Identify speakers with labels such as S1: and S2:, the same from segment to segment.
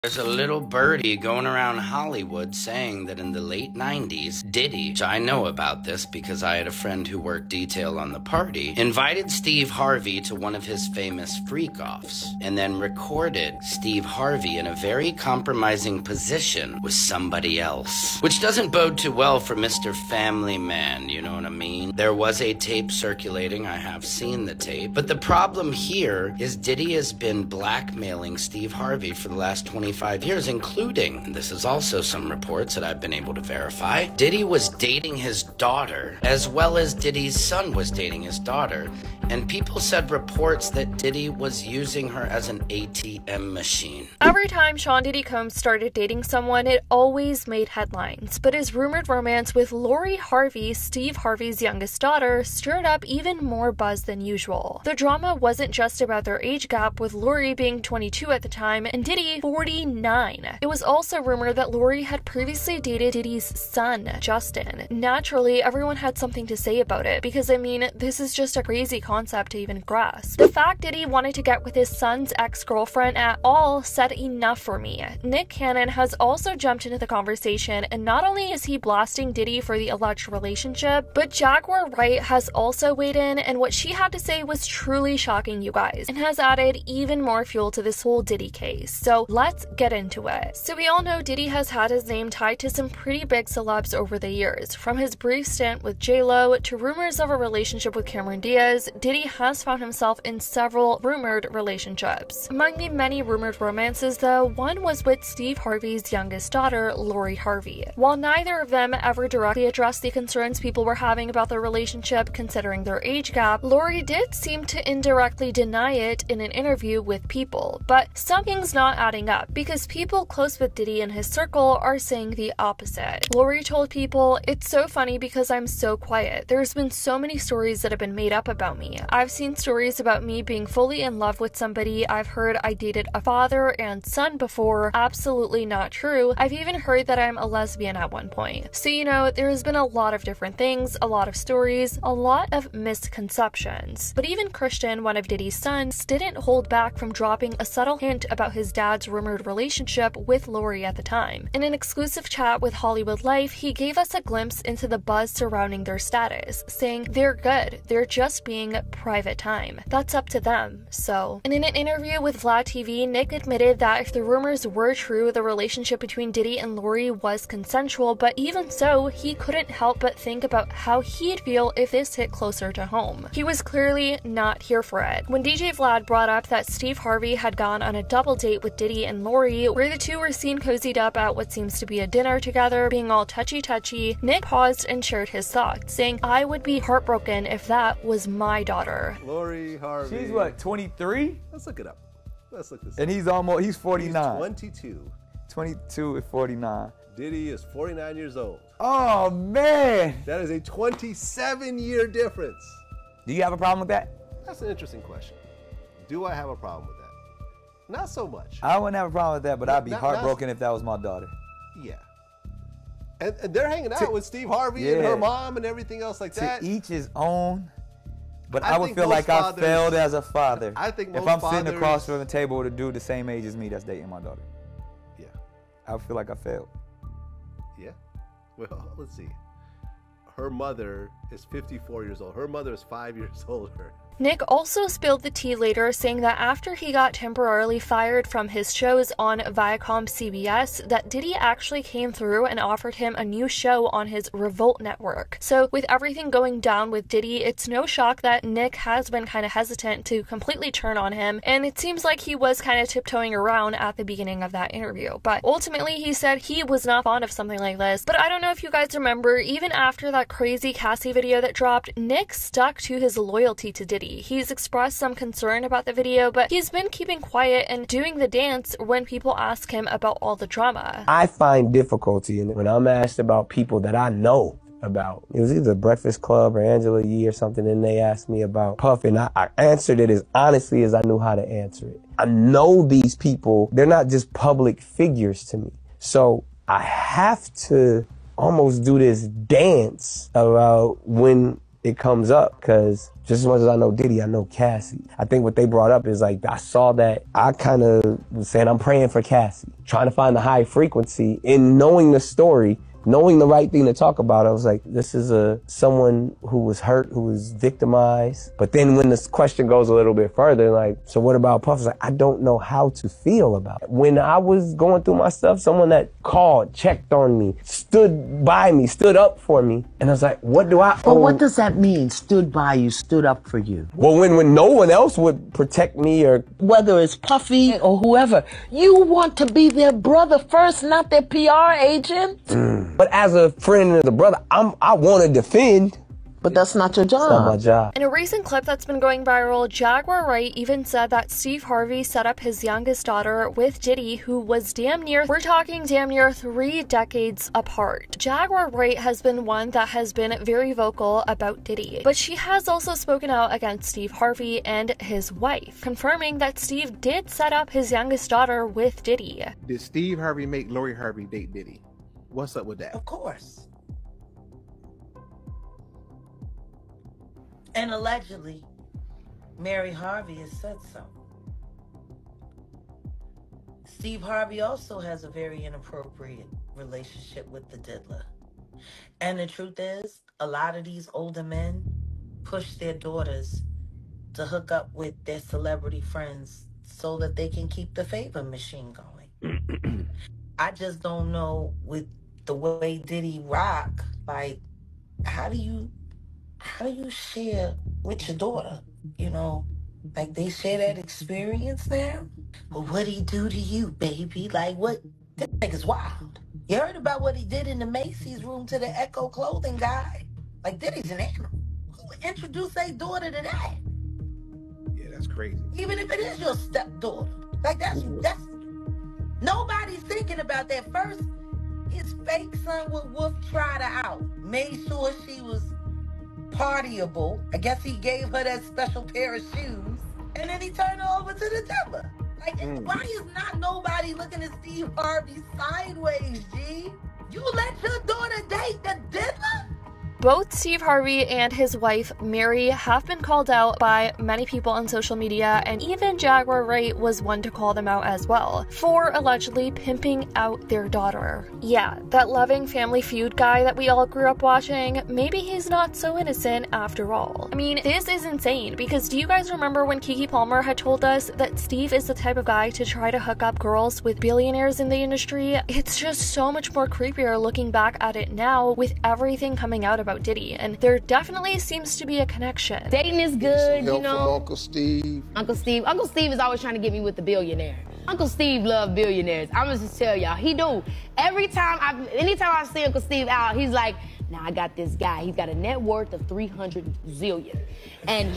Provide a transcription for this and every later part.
S1: There's a little birdie going around Hollywood saying that in the late 90s, Diddy, which I know about this because I had a friend who worked detail on the party, invited Steve Harvey to one of his famous freak-offs and then recorded Steve Harvey in a very compromising position with somebody else. Which doesn't bode too well for Mr. Family Man, you know what I mean? There was a tape circulating, I have seen the tape, but the problem here is Diddy has been blackmailing Steve Harvey for the last 25 years, including, and this is also some reports that I've been able to verify, Diddy was dating his daughter, as well as Diddy's son was dating his daughter, and people said reports that Diddy was using her as an ATM machine.
S2: Every time Sean Diddy Combs started dating someone, it always made headlines, but his rumored romance with Lori Harvey, Steve Harvey's youngest daughter, stirred up even more buzz than usual. The drama wasn't just about their age gap, with Lori being 22 at the time and Diddy 49. It was also rumored that Lori had previously dated Diddy's son, Justin. Naturally, everyone had something to say about it, because I mean, this is just a crazy concept to even grasp. The fact Diddy wanted to get with his son's ex-girlfriend at all said enough for me. Nick Cannon has also jumped into the conversation, and not only is he blasting Diddy for the alleged relationship, but Jaguar Wright has also weighed in, and what she had to say was truly shocking, you guys, and has added even more fuel to this whole Diddy case. So let's get into it. So we all know Diddy has had his name tied to some pretty big celebs over the years. From his brief stint with J-Lo to rumors of a relationship with Cameron Diaz, Diddy has found himself in several rumored relationships. Among the many rumored romances, though, one was with Steve Harvey's youngest daughter, Lori Harvey. While neither of them ever directly addressed the concerns people were having about their relationship considering their age gap, Lori did seem to indirectly deny it in an interview with People. But something's not adding up, because people close with Diddy and his circle are saying the opposite. Lori told People, "It's so funny because I'm so quiet. There's been so many stories that have been made up about me. I've seen stories about me being fully in love with somebody. I've heard I dated a father and son before. Absolutely not true. I've even heard that I'm a lesbian at one point." So, you know, there's been a lot of different things, a lot of stories, a lot of misconceptions. But even Christian, one of Diddy's sons, didn't hold back from dropping a subtle hint about his dad's rumored relationship with Lori at the time. In an exclusive chat with Hollywood Life, he gave us a glimpse into the buzz surrounding their status, saying they're good, they're just being private time. That's up to them, so. And in an interview with Vlad TV, Nick admitted that if the rumors were true, the relationship between Diddy and Lori was consensual, but even so, he couldn't help but think about how he'd feel if this hit closer to home. He was clearly not here for it. When DJ Vlad brought up that Steve Harvey had gone on a double date with Diddy and Lori, where the two were seen cozied up at what seems to be a dinner together, being all touchy-touchy, Nick paused and shared his thoughts, saying, "I would be heartbroken if that was my daughter."
S3: Lori Harvey.
S4: She's what, 23?
S3: Let's look it up. Let's look this up.
S4: And he's 49.
S3: He's 22.
S4: 22 and 49.
S3: Diddy is 49 years old.
S4: Oh, man.
S3: That is a 27-year difference.
S4: Do you have a problem with that?
S3: That's an interesting question. Do I have a problem with that? Not so much.
S4: I wouldn't have a problem with that, but I'd be heartbroken if that was my daughter.
S3: Yeah. And they're hanging out with Steve Harvey and her mom and everything else like that.
S4: To each his own. But I would feel like I failed as a father.
S3: I think most
S4: if I'm sitting across from the table with a dude the same age as me that's dating my daughter.
S3: Yeah.
S4: I would feel like I failed.
S3: Yeah. Well, let's see. Her mother is 54 years old. Her mother is 5 years older.
S2: Nick also spilled the tea later, saying that after he got temporarily fired from his shows on Viacom CBS, that Diddy actually came through and offered him a new show on his Revolt network. So with everything going down with Diddy, it's no shock that Nick has been kind of hesitant to completely turn on him, and it seems like he was kind of tiptoeing around at the beginning of that interview. But ultimately, he said he was not fond of something like this. But I don't know if you guys remember, even after that crazy Cassie video that dropped, Nick stuck to his loyalty to Diddy. He's expressed some concern about the video, but he's been keeping quiet and doing the dance when people ask him about all the drama.
S5: I find difficulty in it when I'm asked about people that I know about. It was either Breakfast Club or Angela Yee or something, and they asked me about Puff, and I answered it as honestly as I knew how to answer it. I know these people, they're not just public figures to me. So I have to almost do this dance about when it comes up because just as much as I know Diddy, I know Cassie. I think what they brought up is like, I saw that. I kind of was saying I'm praying for Cassie, trying to find the high frequency in knowing the story, knowing the right thing to talk about. I was like, this is someone who was hurt, who was victimized. But then when this question goes a little bit further, like, so what about Puff? I was like, I don't know how to feel about it. When I was going through my stuff, someone that called, checked on me, stood by me, stood up for me. And I was like, what do I owe?
S6: Well, what does that mean? Stood by you, stood up for you?
S5: Well, when no one else would protect me, or whether it's Puffy or whoever,
S6: you want to be their brother first, not their PR agent.
S5: But as a friend and as a brother, I want to defend.
S6: But that's not your job.
S5: It's not my job.
S2: In a recent clip that's been going viral, Jaguar Wright even said that Steve Harvey set up his youngest daughter with Diddy, who was we're talking damn near 3 decades apart. Jaguar Wright has been one that has been very vocal about Diddy, but she has also spoken out against Steve Harvey and his wife, confirming that Steve did set up his youngest daughter with Diddy.
S7: Did Steve Harvey make Lori Harvey date Diddy? What's up with that?
S6: Of course. And allegedly, Mary Harvey has said so. Steve Harvey also has a very inappropriate relationship with the diddler. And the truth is, a lot of these older men push their daughters to hook up with their celebrity friends so that they can keep the favor machine going. I just don't know, with the way Diddy rock, like, how do you share with your daughter? You know, like, they share that experience now? But what'd he do to you, baby? Like, what? This nigga's wild. You heard about what he did in the Macy's room to the Echo clothing guy? Like, Diddy's an animal. Who introduced their daughter to that?
S7: Yeah, that's crazy.
S6: Even if it is your stepdaughter. Like, that's nobody's thinking about that. First, his fake son with Wolf tried her out. Made sure she was partyable. I guess he gave her that special pair of shoes. And then he turned her over to the timber. Like, why is not nobody looking at Steve Harvey sideways, G? You let your daughter date the diddler?
S2: Both Steve Harvey and his wife, Mary, have been called out by many people on social media, and even Jaguar Wright was one to call them out as well, for allegedly pimping out their daughter. Yeah, that loving Family Feud guy that we all grew up watching, maybe he's not so innocent after all. I mean, this is insane, because do you guys remember when Keke Palmer had told us that Steve is the type of guy to try to hook up girls with billionaires in the industry? It's just so much more creepier looking back at it now with everything coming out about Diddy, and there definitely seems to be a connection.
S8: Dating is good, you know.
S3: Uncle Steve.
S8: Uncle Steve is always trying to get me with the billionaire. Uncle Steve loves billionaires. I'm gonna just tell y'all, he do. Anytime I see Uncle Steve out, he's like, now I got this guy. He's got a net worth of 300 zillion. And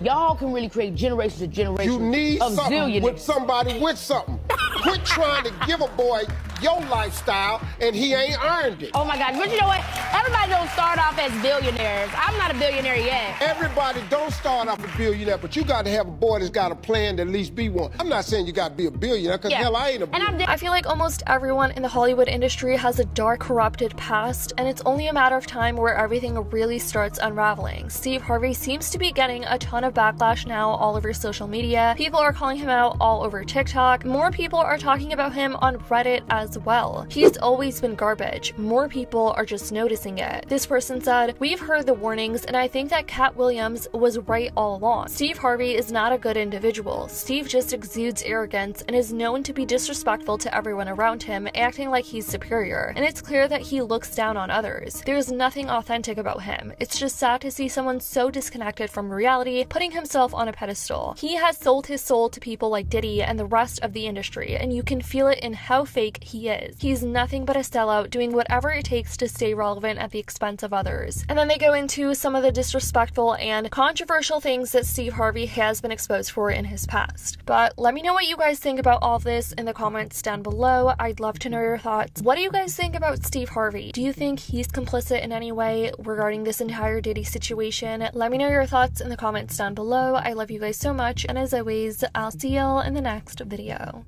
S8: y'all can really create generations of generations
S9: You need
S8: of
S9: something
S8: zillionaires.
S9: with somebody with something. Quit trying to give a boy your lifestyle and he ain't earned it.
S8: Oh my God, but you know what? Everybody don't start off as billionaires. I'm not a billionaire yet.
S9: Everybody don't start off a billionaire, but you got to have a boy that's got a plan to at least be one. I'm not saying you got to be a billionaire, because hell, I ain't a billionaire.
S2: I feel like almost everyone in the Hollywood industry has a dark, corrupted past, and it's only a matter of time where everything really starts unraveling. Steve Harvey seems to be getting a ton of backlash now all over social media. People are calling him out all over TikTok. More people are talking about him on Reddit as well. He's always been garbage. More people are just noticing it. This person said, "We've heard the warnings, and I think that Cat Williams was right all along. Steve Harvey is not a good individual. Steve just exudes arrogance and is known to be disrespectful to everyone around him, acting like he's superior. And it's clear that he looks down on others. There's nothing authentic about him. It's just sad to see someone so disconnected from reality, putting himself on a pedestal. He has sold his soul to people like Diddy and the rest of the industry, and you can feel it in how fake he is. He's nothing but a sellout, doing whatever it takes to stay relevant at the expense of others." And then they go into some of the disrespectful and controversial things that Steve Harvey has been exposed for in his past. But let me know what you guys think about all of this in the comments down below. I'd love to know your thoughts. What do you guys think about Steve Harvey? Do you think he's complicit in any way regarding this entire Diddy situation? Let me know your thoughts in the comments down below. I love you guys so much, and as always, I'll see y'all in the next video.